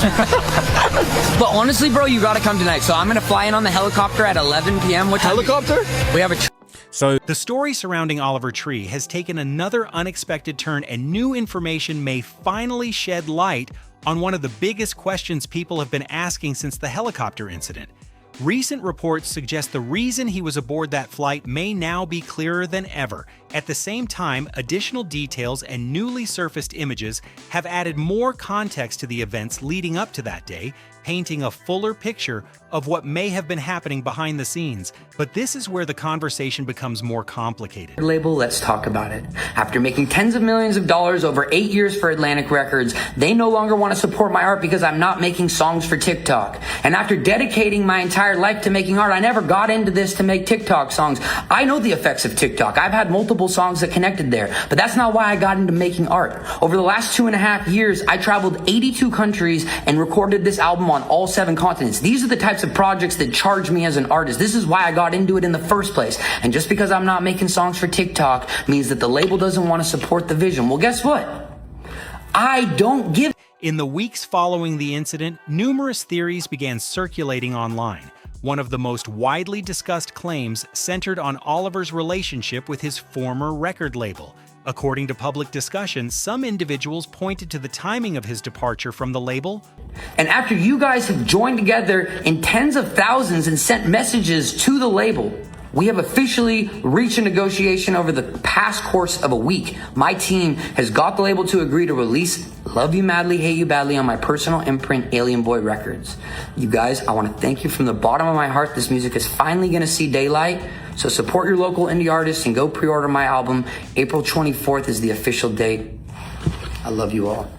But honestly, bro, you gotta come tonight. So I'm gonna fly in on the helicopter at 11 p.m. What time? Helicopter? We have a. So the story surrounding Oliver Tree has taken another unexpected turn, and new information may finally shed light on one of the biggest questions people have been asking since the helicopter incident. Recent reports suggest the reason he was aboard that flight may now be clearer than ever. At the same time, additional details and newly surfaced images have added more context to the events leading up to that day, painting a fuller picture of what may have been happening behind the scenes. But this is where the conversation becomes more complicated. Label, let's talk about it. After making tens of millions of dollars over 8 years for Atlantic Records, they no longer want to support my art because I'm not making songs for TikTok. And after dedicating my entire life to making art, I never got into this to make TikTok songs. I know the effects of TikTok. I've had multiple songs that connected there, but that's not why I got into making art. Over the last 2.5 years, I traveled 82 countries and recorded this album on all 7 continents. These are the types of projects that charge me as an artist. This is why I got into it in the first place. And just because I'm not making songs for TikTok means that the label doesn't want to support the vision. Well, guess what? I don't give. In the weeks following the incident, numerous theories began circulating online. One of the most widely discussed claims centered on Oliver's relationship with his former record label. According to public discussion, some individuals pointed to the timing of his departure from the label. And after you guys have joined together in tens of thousands and sent messages to the label, we have officially reached a negotiation over the past course of a week. My team has got the label to agree to release Love You Madly, Hate You Badly on my personal imprint, Alien Boy Records. You guys, I want to thank you from the bottom of my heart. This music is finally going to see daylight. So support your local indie artists and go pre-order my album. April 24th is the official date. I love you all.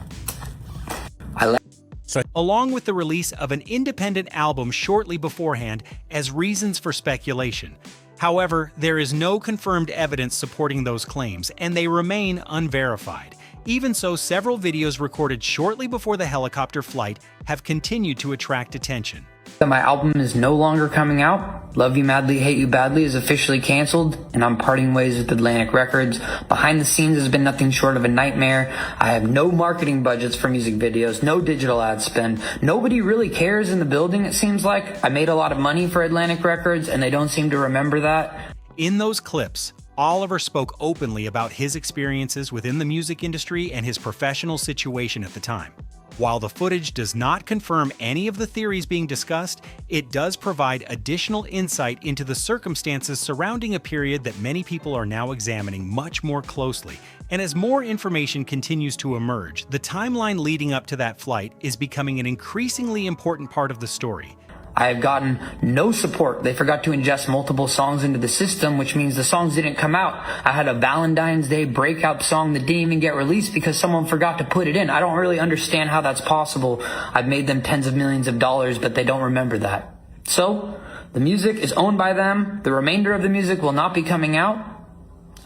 Along with the release of an independent album shortly beforehand as reasons for speculation. However, there is no confirmed evidence supporting those claims, and they remain unverified. Even so, several videos recorded shortly before the helicopter flight have continued to attract attention. My album is no longer coming out. Love You Madly, Hate You Badly is officially canceled, and I'm parting ways with Atlantic Records. Behind the scenes has been nothing short of a nightmare. I have no marketing budgets for music videos, no digital ad spend. Nobody really cares in the building, it seems like. I made a lot of money for Atlantic Records, and they don't seem to remember that. In those clips, Oliver spoke openly about his experiences within the music industry and his professional situation at the time. While the footage does not confirm any of the theories being discussed, it does provide additional insight into the circumstances surrounding a period that many people are now examining much more closely. And as more information continues to emerge, the timeline leading up to that flight is becoming an increasingly important part of the story. I have gotten no support. They forgot to ingest multiple songs into the system, which means the songs didn't come out. I had a Valentine's Day breakout song that didn't even get released because someone forgot to put it in. I don't really understand how that's possible. I've made them tens of millions of dollars, but they don't remember that. So, the music is owned by them. The remainder of the music will not be coming out.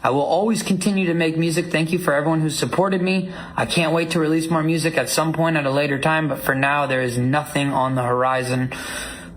I will always continue to make music. Thank you for everyone who's supported me. I can't wait to release more music at some point at a later time, but for now, there is nothing on the horizon.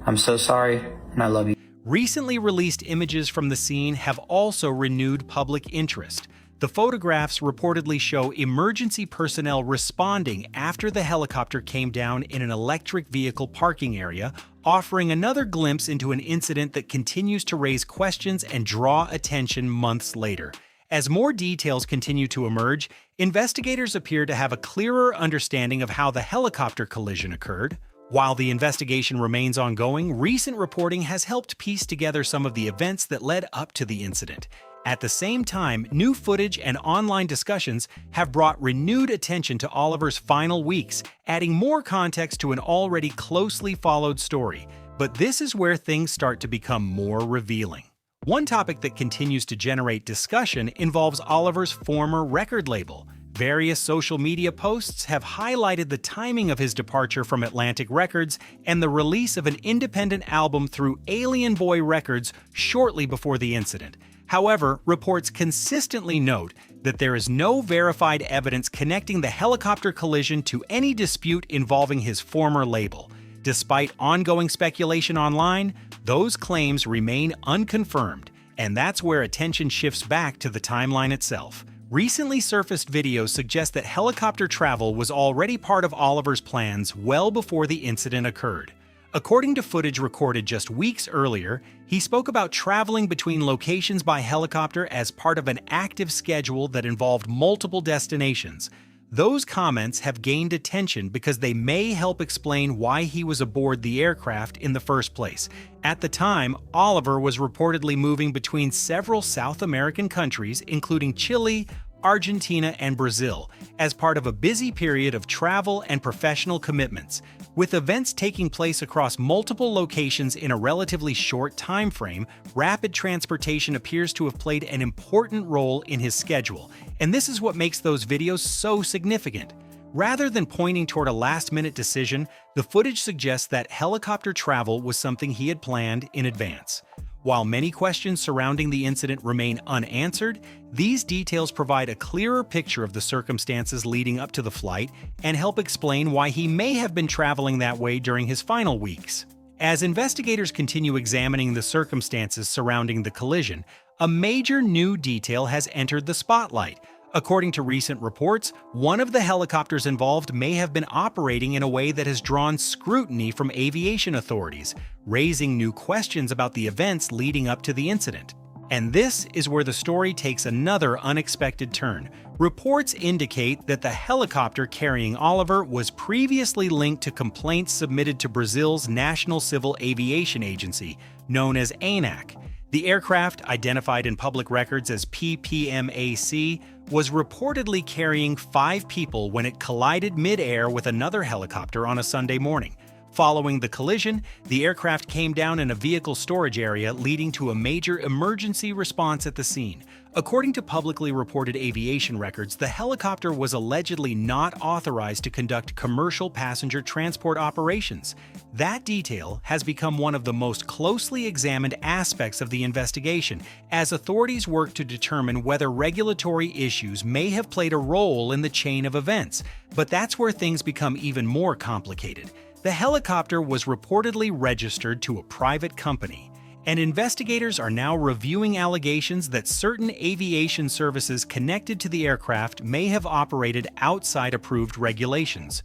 I'm so sorry, and I love you. Recently released images from the scene have also renewed public interest. The photographs reportedly show emergency personnel responding after the helicopter came down in an electric vehicle parking area, offering another glimpse into an incident that continues to raise questions and draw attention months later. As more details continue to emerge, investigators appear to have a clearer understanding of how the helicopter collision occurred. While the investigation remains ongoing, recent reporting has helped piece together some of the events that led up to the incident. At the same time, new footage and online discussions have brought renewed attention to Oliver's final weeks, adding more context to an already closely followed story. But this is where things start to become more revealing. One topic that continues to generate discussion involves Oliver's former record label. Various social media posts have highlighted the timing of his departure from Atlantic Records and the release of an independent album through Alien Boy Records shortly before the incident. However, reports consistently note that there is no verified evidence connecting the helicopter collision to any dispute involving his former label. Despite ongoing speculation online, those claims remain unconfirmed, and that's where attention shifts back to the timeline itself. Recently surfaced videos suggest that helicopter travel was already part of Oliver's plans well before the incident occurred. According to footage recorded just weeks earlier, he spoke about traveling between locations by helicopter as part of an active schedule that involved multiple destinations. Those comments have gained attention because they may help explain why he was aboard the aircraft in the first place. At the time, Oliver was reportedly moving between several South American countries, including Chile, Argentina, and Brazil, as part of a busy period of travel and professional commitments. With events taking place across multiple locations in a relatively short time frame, rapid transportation appears to have played an important role in his schedule, and this is what makes those videos so significant. Rather than pointing toward a last-minute decision, the footage suggests that helicopter travel was something he had planned in advance. While many questions surrounding the incident remain unanswered, these details provide a clearer picture of the circumstances leading up to the flight and help explain why he may have been traveling that way during his final weeks. As investigators continue examining the circumstances surrounding the collision, a major new detail has entered the spotlight. According to recent reports, one of the helicopters involved may have been operating in a way that has drawn scrutiny from aviation authorities, raising new questions about the events leading up to the incident. And this is where the story takes another unexpected turn. Reports indicate that the helicopter carrying Oliver was previously linked to complaints submitted to Brazil's National Civil Aviation Agency, known as ANAC. The aircraft, identified in public records as PPMAC, was reportedly carrying 5 people when it collided mid-air with another helicopter on a Sunday morning. Following the collision, the aircraft came down in a vehicle storage area, leading to a major emergency response at the scene. According to publicly reported aviation records, the helicopter was allegedly not authorized to conduct commercial passenger transport operations. That detail has become one of the most closely examined aspects of the investigation, as authorities work to determine whether regulatory issues may have played a role in the chain of events. But that's where things become even more complicated. The helicopter was reportedly registered to a private company, and investigators are now reviewing allegations that certain aviation services connected to the aircraft may have operated outside approved regulations.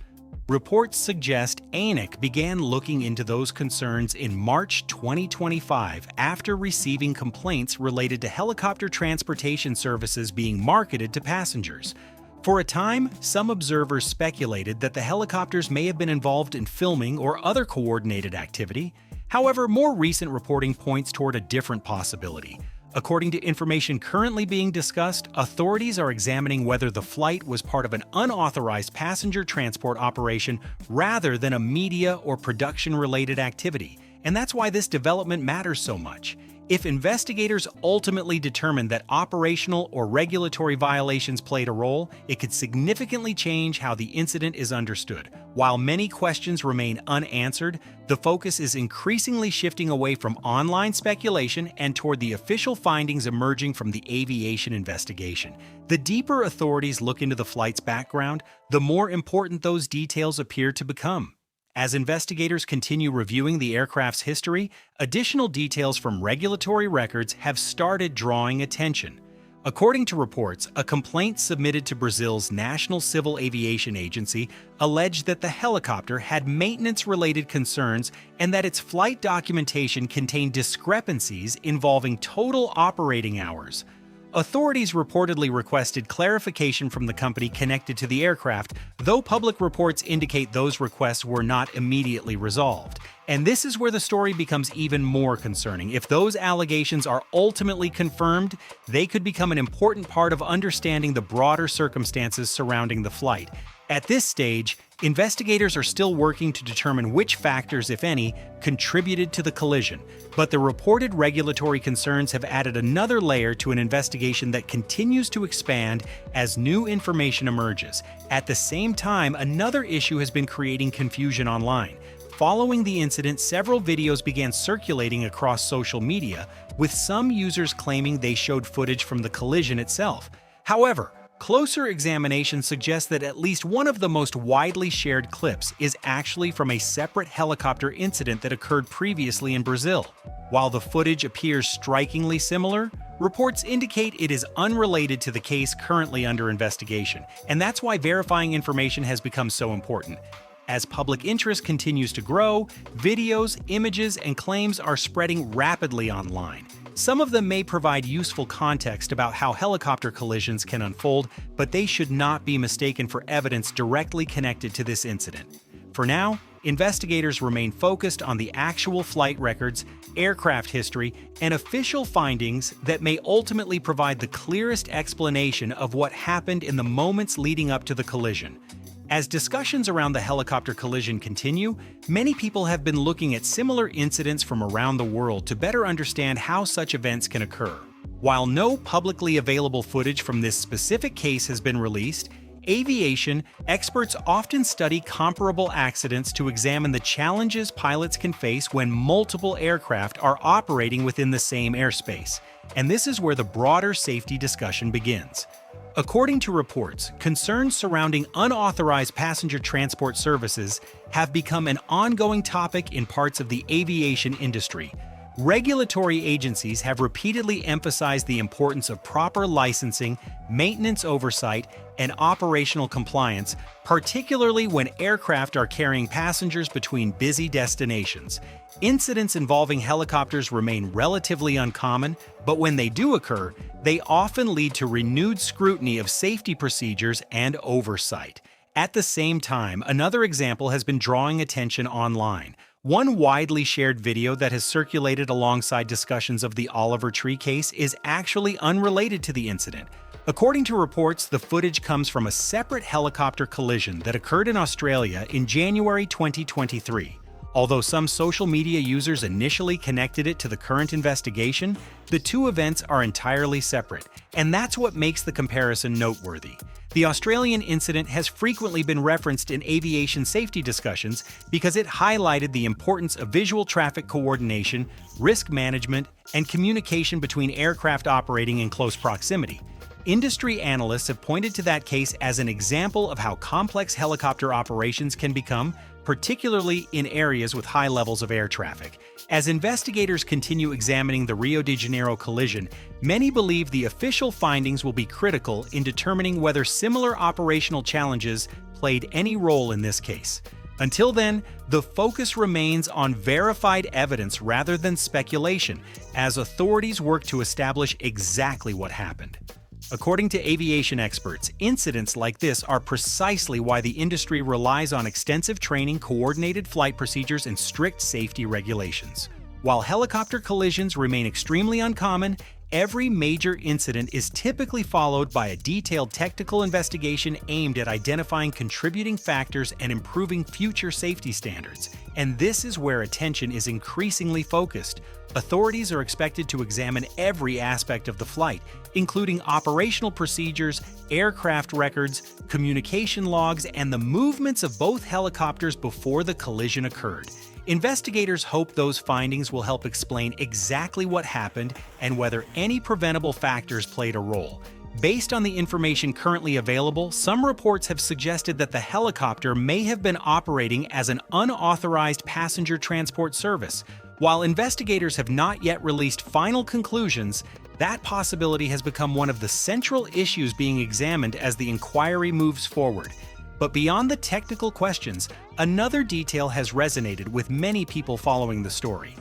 Reports suggest ANAC began looking into those concerns in March 2025 after receiving complaints related to helicopter transportation services being marketed to passengers. For a time, some observers speculated that the helicopters may have been involved in filming or other coordinated activity. However, more recent reporting points toward a different possibility. According to information currently being discussed, authorities are examining whether the flight was part of an unauthorized passenger transport operation rather than a media or production-related activity. And that's why this development matters so much. If investigators ultimately determine that operational or regulatory violations played a role, it could significantly change how the incident is understood. While many questions remain unanswered, the focus is increasingly shifting away from online speculation and toward the official findings emerging from the aviation investigation. The deeper authorities look into the flight's background, the more important those details appear to become. As investigators continue reviewing the aircraft's history, additional details from regulatory records have started drawing attention. According to reports, a complaint submitted to Brazil's National Civil Aviation Agency alleged that the helicopter had maintenance-related concerns and that its flight documentation contained discrepancies involving total operating hours. Authorities reportedly requested clarification from the company connected to the aircraft, though public reports indicate those requests were not immediately resolved. And this is where the story becomes even more concerning. If those allegations are ultimately confirmed, they could become an important part of understanding the broader circumstances surrounding the flight. At this stage, investigators are still working to determine which factors, if any, contributed to the collision, but the reported regulatory concerns have added another layer to an investigation that continues to expand as new information emerges. At the same time, another issue has been creating confusion online. Following the incident, several videos began circulating across social media, with some users claiming they showed footage from the collision itself. However, closer examination suggests that at least one of the most widely shared clips is actually from a separate helicopter incident that occurred previously in Brazil. While the footage appears strikingly similar, Reports indicate it is unrelated to the case currently under investigation, and that's why verifying information has become so important. As public interest continues to grow, videos, images, and claims are spreading rapidly online. Some of them may provide useful context about how helicopter collisions can unfold, but they should not be mistaken for evidence directly connected to this incident. For now, investigators remain focused on the actual flight records, aircraft history, and official findings that may ultimately provide the clearest explanation of what happened in the moments leading up to the collision. As discussions around the helicopter collision continue, many people have been looking at similar incidents from around the world to better understand how such events can occur. While no publicly available footage from this specific case has been released, aviation experts often study comparable accidents to examine the challenges pilots can face when multiple aircraft are operating within the same airspace. And this is where the broader safety discussion begins. According to reports, concerns surrounding unauthorized passenger transport services have become an ongoing topic in parts of the aviation industry. Regulatory agencies have repeatedly emphasized the importance of proper licensing, maintenance oversight, and operational compliance, particularly when aircraft are carrying passengers between busy destinations. Incidents involving helicopters remain relatively uncommon, but when they do occur, they often lead to renewed scrutiny of safety procedures and oversight. At the same time, another example has been drawing attention online. One widely shared video that has circulated alongside discussions of the Oliver Tree case is actually unrelated to the incident. According to reports, the footage comes from a separate helicopter collision that occurred in Australia in January 2023. Although some social media users initially connected it to the current investigation, the two events are entirely separate, and that's what makes the comparison noteworthy. The Australian incident has frequently been referenced in aviation safety discussions because it highlighted the importance of visual traffic coordination, risk management, and communication between aircraft operating in close proximity. Industry analysts have pointed to that case as an example of how complex helicopter operations can become, particularly in areas with high levels of air traffic. As investigators continue examining the Rio de Janeiro collision, many believe the official findings will be critical in determining whether similar operational challenges played any role in this case. Until then, the focus remains on verified evidence rather than speculation, as authorities work to establish exactly what happened. According to aviation experts, incidents like this are precisely why the industry relies on extensive training, coordinated flight procedures, and strict safety regulations. While helicopter collisions remain extremely uncommon, every major incident is typically followed by a detailed technical investigation aimed at identifying contributing factors and improving future safety standards. And this is where attention is increasingly focused. Authorities are expected to examine every aspect of the flight, including operational procedures, aircraft records, communication logs, and the movements of both helicopters before the collision occurred. Investigators hope those findings will help explain exactly what happened and whether any preventable factors played a role. Based on the information currently available, some reports have suggested that the helicopter may have been operating as an unauthorized passenger transport service. While investigators have not yet released final conclusions, that possibility has become one of the central issues being examined as the inquiry moves forward. But beyond the technical questions, another detail has resonated with many people following the story.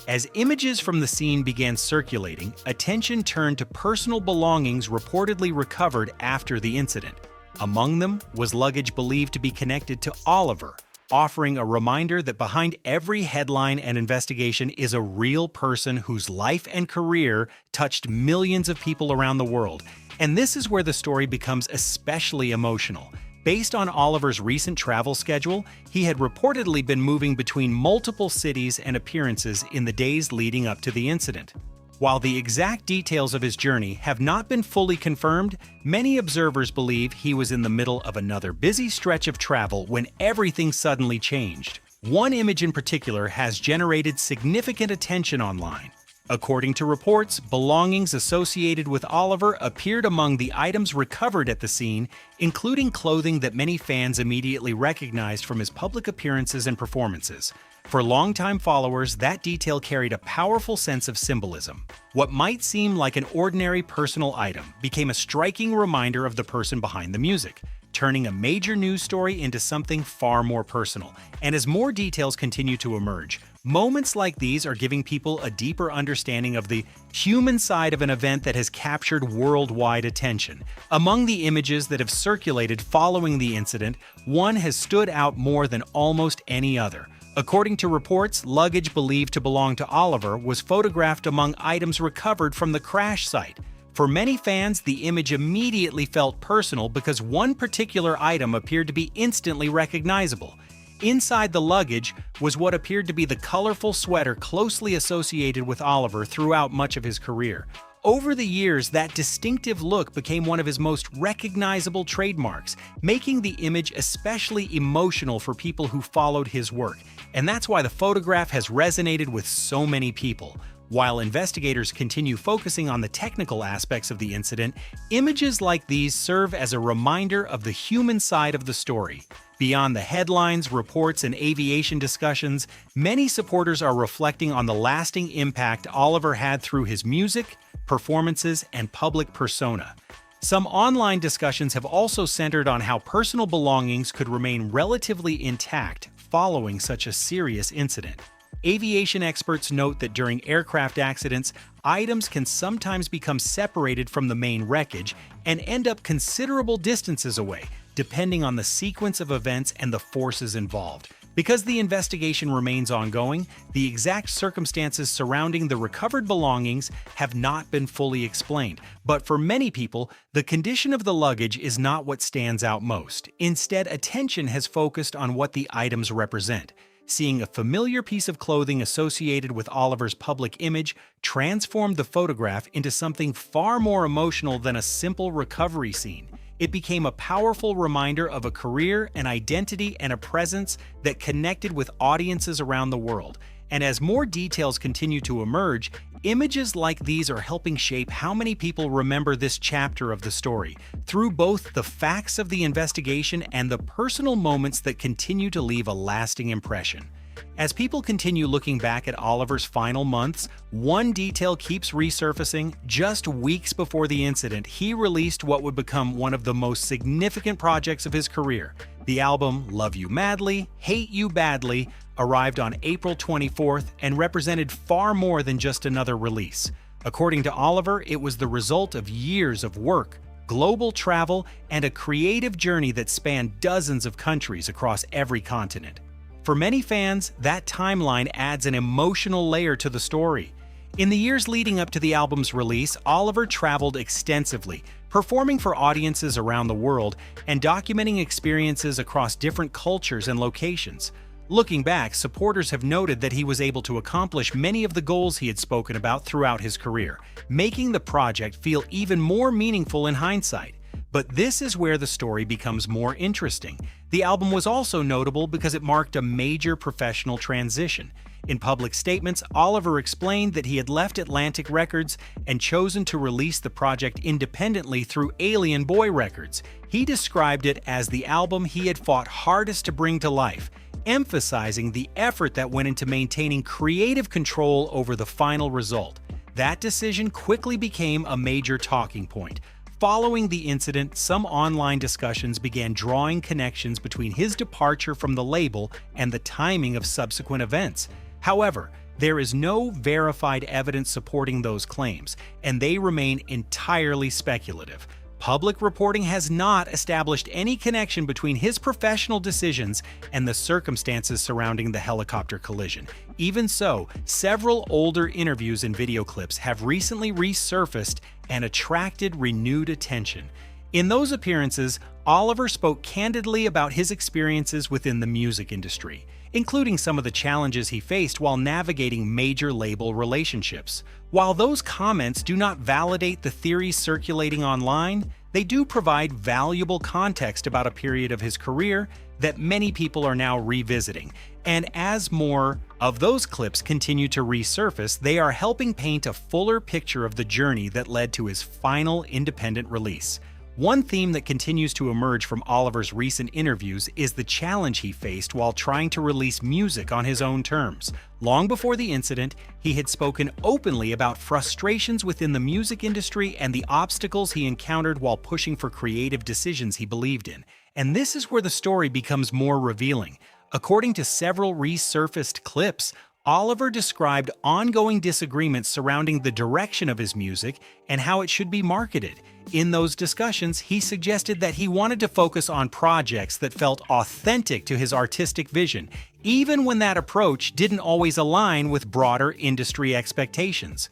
As images from the scene began circulating, attention turned to personal belongings reportedly recovered after the incident. Among them was luggage believed to be connected to Oliver, offering a reminder that behind every headline and investigation is a real person whose life and career touched millions of people around the world. And this is where the story becomes especially emotional. Based on Oliver's recent travel schedule, he had reportedly been moving between multiple cities and appearances in the days leading up to the incident. While the exact details of his journey have not been fully confirmed, many observers believe he was in the middle of another busy stretch of travel when everything suddenly changed. One image in particular has generated significant attention online. According to reports, belongings associated with Oliver appeared among the items recovered at the scene, including clothing that many fans immediately recognized from his public appearances and performances. For longtime followers, that detail carried a powerful sense of symbolism. What might seem like an ordinary personal item became a striking reminder of the person behind the music, turning a major news story into something far more personal. And as more details continue to emerge, moments like these are giving people a deeper understanding of the human side of an event that has captured worldwide attention. Among the images that have circulated following the incident, one has stood out more than almost any other. According to reports, luggage believed to belong to Oliver was photographed among items recovered from the crash site. For many fans, the image immediately felt personal because one particular item appeared to be instantly recognizable. Inside the luggage was what appeared to be the colorful sweater closely associated with Oliver throughout much of his career. Over the years, that distinctive look became one of his most recognizable trademarks, making the image especially emotional for people who followed his work. And that's why the photograph has resonated with so many people. While investigators continue focusing on the technical aspects of the incident, images like these serve as a reminder of the human side of the story. Beyond the headlines, reports, and aviation discussions, many supporters are reflecting on the lasting impact Oliver had through his music, performances, and public persona. Some online discussions have also centered on how personal belongings could remain relatively intact following such a serious incident. Aviation experts note that during aircraft accidents, items can sometimes become separated from the main wreckage and end up considerable distances away, depending on the sequence of events and the forces involved. Because the investigation remains ongoing, the exact circumstances surrounding the recovered belongings have not been fully explained. But for many people, the condition of the luggage is not what stands out most. Instead, attention has focused on what the items represent. Seeing a familiar piece of clothing associated with Oliver's public image transformed the photograph into something far more emotional than a simple recovery scene. It became a powerful reminder of a career, an identity, and a presence that connected with audiences around the world. And as more details continue to emerge, images like these are helping shape how many people remember this chapter of the story, through both the facts of the investigation and the personal moments that continue to leave a lasting impression. As people continue looking back at Oliver's final months, one detail keeps resurfacing. Just weeks before the incident, he released what would become one of the most significant projects of his career. The album Love You Madly, Hate You Badly arrived on April 24th and represented far more than just another release. According to Oliver, it was the result of years of work, global travel, and a creative journey that spanned dozens of countries across every continent. For many fans, that timeline adds an emotional layer to the story. In the years leading up to the album's release, Oliver traveled extensively, performing for audiences around the world and documenting experiences across different cultures and locations. Looking back, supporters have noted that he was able to accomplish many of the goals he had spoken about throughout his career, making the project feel even more meaningful in hindsight. But this is where the story becomes more interesting. The album was also notable because it marked a major professional transition. In public statements, Oliver explained that he had left Atlantic Records and chosen to release the project independently through Alien Boy Records. He described it as the album he had fought hardest to bring to life, emphasizing the effort that went into maintaining creative control over the final result. That decision quickly became a major talking point. Following the incident, some online discussions began drawing connections between his departure from the label and the timing of subsequent events. However, there is no verified evidence supporting those claims, and they remain entirely speculative. Public reporting has not established any connection between his professional decisions and the circumstances surrounding the helicopter collision. Even so, several older interviews and video clips have recently resurfaced and attracted renewed attention. In those appearances, Oliver spoke candidly about his experiences within the music industry, including some of the challenges he faced while navigating major label relationships. While those comments do not validate the theories circulating online, they do provide valuable context about a period of his career that many people are now revisiting. And as more of those clips continue to resurface, they are helping paint a fuller picture of the journey that led to his final independent release. One theme that continues to emerge from Oliver's recent interviews is the challenge he faced while trying to release music on his own terms. Long before the incident, he had spoken openly about frustrations within the music industry and the obstacles he encountered while pushing for creative decisions he believed in. And this is where the story becomes more revealing. According to several resurfaced clips, Oliver described ongoing disagreements surrounding the direction of his music and how it should be marketed. In those discussions, he suggested that he wanted to focus on projects that felt authentic to his artistic vision, even when that approach didn't always align with broader industry expectations.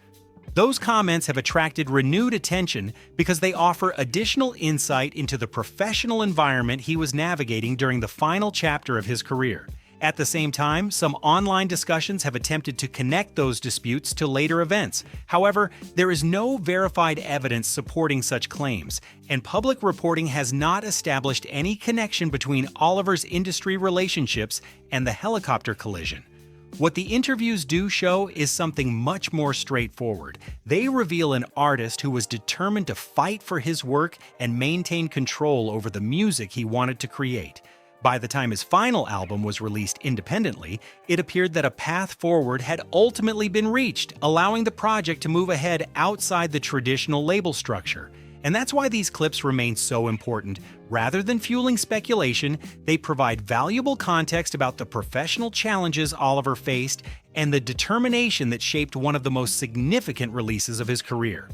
Those comments have attracted renewed attention because they offer additional insight into the professional environment he was navigating during the final chapter of his career. At the same time, some online discussions have attempted to connect those disputes to later events. However, there is no verified evidence supporting such claims, and public reporting has not established any connection between Oliver's industry relationships and the helicopter collision. What the interviews do show is something much more straightforward. They reveal an artist who was determined to fight for his work and maintain control over the music he wanted to create. By the time his final album was released independently, it appeared that a path forward had ultimately been reached, allowing the project to move ahead outside the traditional label structure. And that's why these clips remain so important. Rather than fueling speculation, they provide valuable context about the professional challenges Oliver faced and the determination that shaped one of the most significant releases of his career.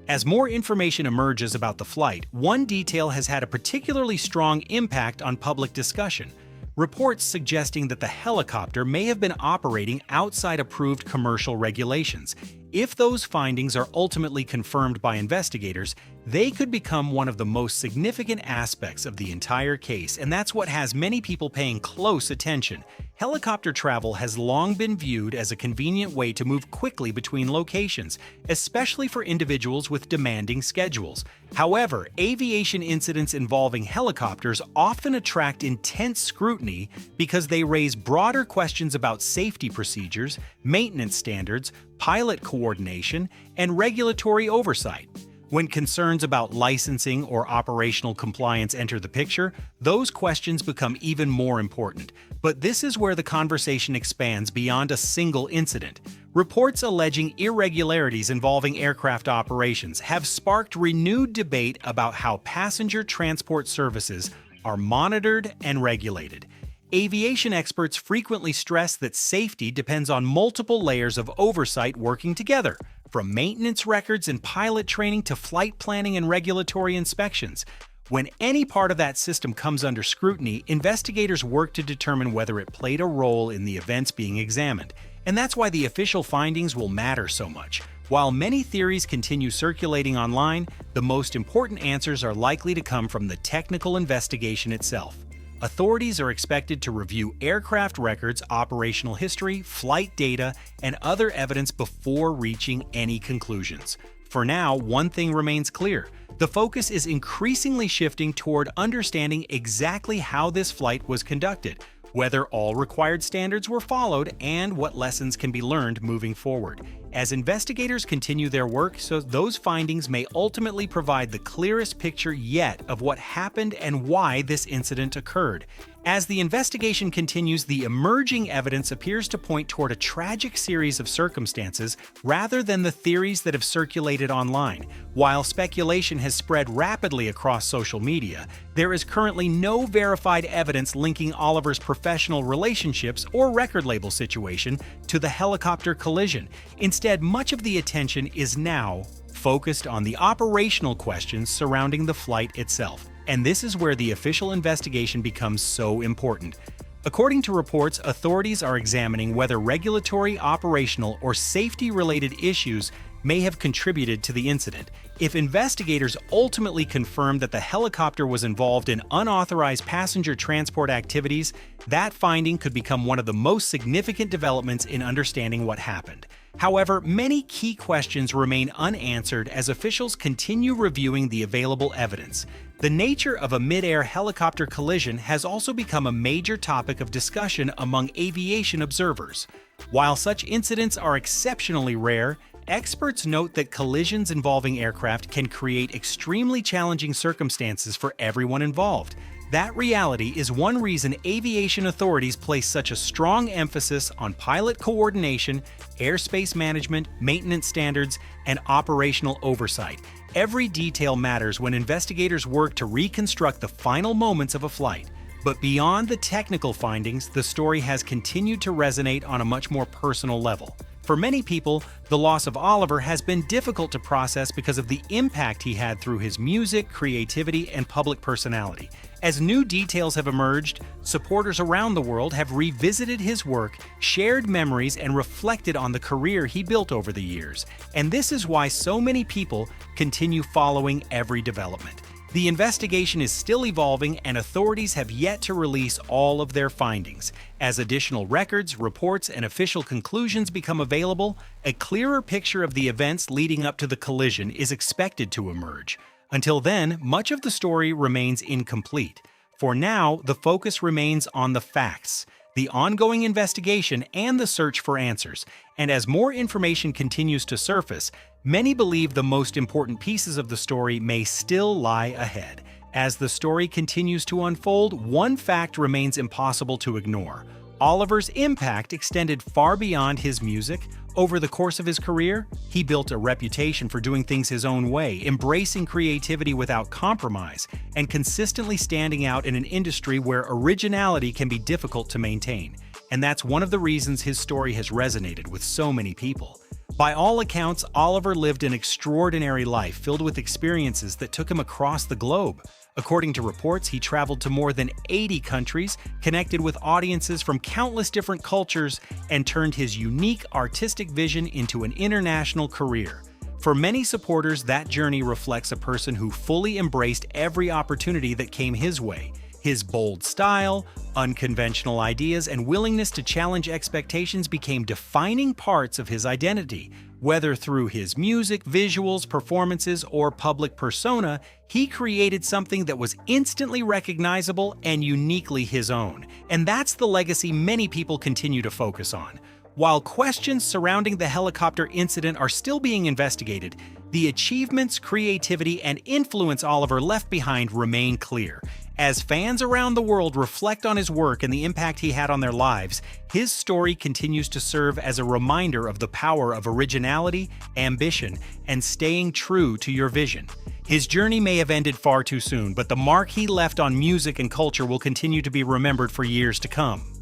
As more information emerges about the flight, one detail has had a particularly strong impact on public discussion. Reports suggesting that the helicopter may have been operating outside approved commercial regulations. If those findings are ultimately confirmed by investigators, they could become one of the most significant aspects of the entire case, and that's what has many people paying close attention. Helicopter travel has long been viewed as a convenient way to move quickly between locations, especially for individuals with demanding schedules. However, aviation incidents involving helicopters often attract intense scrutiny because they raise broader questions about safety procedures, maintenance standards, pilot coordination, and regulatory oversight. When concerns about licensing or operational compliance enter the picture, those questions become even more important. But this is where the conversation expands beyond a single incident. Reports alleging irregularities involving aircraft operations have sparked renewed debate about how passenger transport services are monitored and regulated. Aviation experts frequently stress that safety depends on multiple layers of oversight working together, from maintenance records and pilot training to flight planning and regulatory inspections. When any part of that system comes under scrutiny, investigators work to determine whether it played a role in the events being examined. And that's why the official findings will matter so much. While many theories continue circulating online, the most important answers are likely to come from the technical investigation itself. Authorities are expected to review aircraft records, operational history, flight data, and other evidence before reaching any conclusions. For now, one thing remains clear. The focus is increasingly shifting toward understanding exactly how this flight was conducted, whether all required standards were followed, and what lessons can be learned moving forward. As investigators continue their work, so those findings may ultimately provide the clearest picture yet of what happened and why this incident occurred. As the investigation continues, the emerging evidence appears to point toward a tragic series of circumstances rather than the theories that have circulated online. While speculation has spread rapidly across social media, there is currently no verified evidence linking Oliver's professional relationships or record label situation to the helicopter collision. Instead, much of the attention is now focused on the operational questions surrounding the flight itself. And this is where the official investigation becomes so important. According to reports, authorities are examining whether regulatory, operational, or safety-related issues may have contributed to the incident. If investigators ultimately confirm that the helicopter was involved in unauthorized passenger transport activities, that finding could become one of the most significant developments in understanding what happened. However, many key questions remain unanswered as officials continue reviewing the available evidence. The nature of a mid-air helicopter collision has also become a major topic of discussion among aviation observers. While such incidents are exceptionally rare, experts note that collisions involving aircraft can create extremely challenging circumstances for everyone involved. That reality is one reason aviation authorities place such a strong emphasis on pilot coordination, airspace management, maintenance standards, and operational oversight. Every detail matters when investigators work to reconstruct the final moments of a flight. But beyond the technical findings, the story has continued to resonate on a much more personal level. For many people, the loss of Oliver has been difficult to process because of the impact he had through his music, creativity, and public personality. As new details have emerged, supporters around the world have revisited his work, shared memories, and reflected on the career he built over the years. And this is why so many people continue following every development. The investigation is still evolving, and authorities have yet to release all of their findings. As additional records, reports, and official conclusions become available, a clearer picture of the events leading up to the collision is expected to emerge. Until then, much of the story remains incomplete. For now, the focus remains on the facts, the ongoing investigation, and the search for answers. And as more information continues to surface, many believe the most important pieces of the story may still lie ahead. As the story continues to unfold, one fact remains impossible to ignore. Oliver's impact extended far beyond his music. Over the course of his career, he built a reputation for doing things his own way, embracing creativity without compromise, and consistently standing out in an industry where originality can be difficult to maintain. And that's one of the reasons his story has resonated with so many people. By all accounts, Oliver lived an extraordinary life filled with experiences that took him across the globe. According to reports, he traveled to more than 80 countries, connected with audiences from countless different cultures, and turned his unique artistic vision into an international career. For many supporters, that journey reflects a person who fully embraced every opportunity that came his way. His bold style, unconventional ideas, and willingness to challenge expectations became defining parts of his identity. Whether through his music, visuals, performances, or public persona, he created something that was instantly recognizable and uniquely his own. And that's the legacy many people continue to focus on. While questions surrounding the helicopter incident are still being investigated, the achievements, creativity, and influence Oliver left behind remain clear. As fans around the world reflect on his work and the impact he had on their lives, his story continues to serve as a reminder of the power of originality, ambition, and staying true to your vision. His journey may have ended far too soon, but the mark he left on music and culture will continue to be remembered for years to come.